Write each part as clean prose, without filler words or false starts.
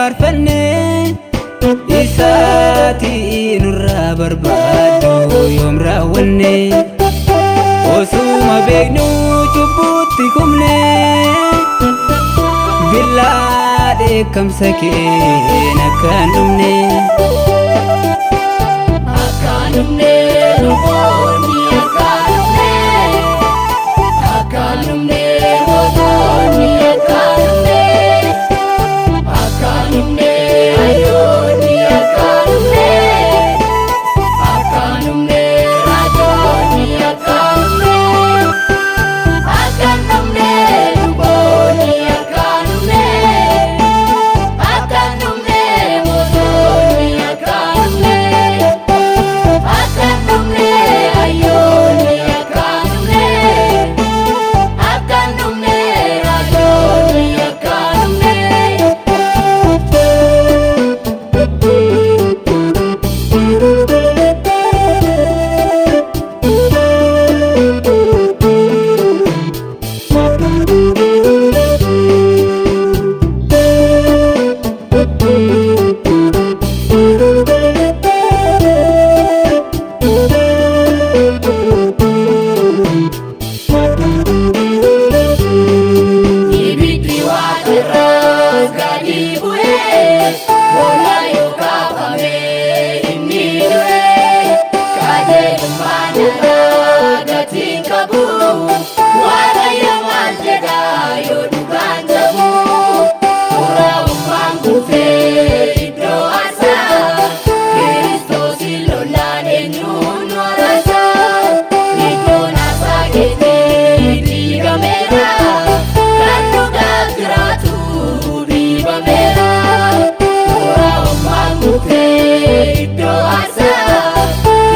faarfanne isaati nurraa barbaadu yoom raawwanne osuma beeknu cubbutti kumne billaa dheekkamsa keen akkaan dhumne luboonni akkaan dhumne gootonni akkaan dhumne hayyoonni akkaan dhumne raajoonni akkaan dhumne luboonni akkaan dhumne gootonni akkaan dhumne hayyoonni akkaan dhumne raajoonni akkaan ibiddi waaqarraas gadi bu'ee boona yoo kaafame inni du'e qajeelummaan irraa gatii qabu waaqayyo maal jedha yoo dhugaan ta'u xuraa'ummaan kufee iddoo aarsaa Kiristoosin lolaan eenyuun waraasa iddoon aarsaa keetii diigameera kan dhugaaf jiraatu dhiibameera xuraa'ummaan kufee iddoo aarsaa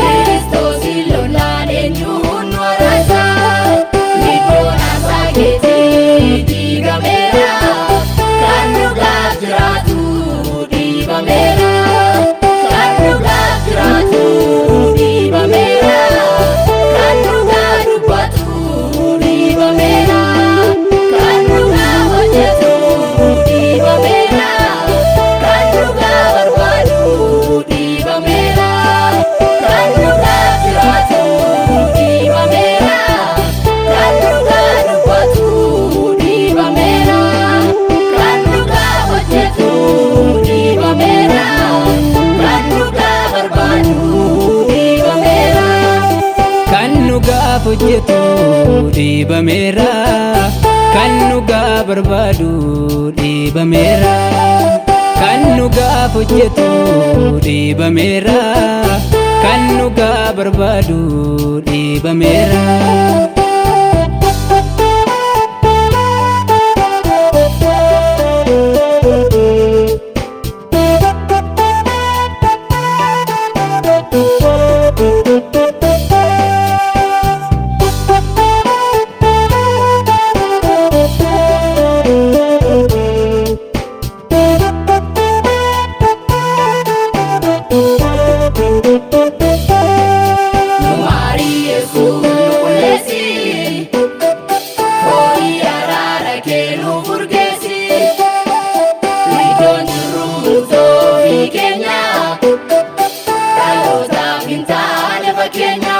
Kiristoosin lolaan eenyuun waraasa iddoon aarsaa keetii diigameera kan dhugaaf jiraatu dhiibameera kan dhugaaf jiraatu dhiibameera kan dhugaa dubbatu dhiibameera kan dhugaa hojjetu dhiibameera kan dhugaa barbaadu dhiibameera kan dhugaaf jiraatu dhiibameera kan dhugaa dubbatu dhiibameera kan dhugaa hojjetu dhiibameera kan dhugaa barbaadu dhiibameera kan dhugaaf hojjetu dhiibameera kan dhugaa barbaadu dhiibameera kan dhugaaf hojjetu dhiibameera kan dhugaa barbaadu dhiibameera. Maarii Yesuus qulqulleessi foolii araara kee nuuf urgeessi iddoon jirru murtoo fi keenya dhalootaaf hin taane fakkeenya.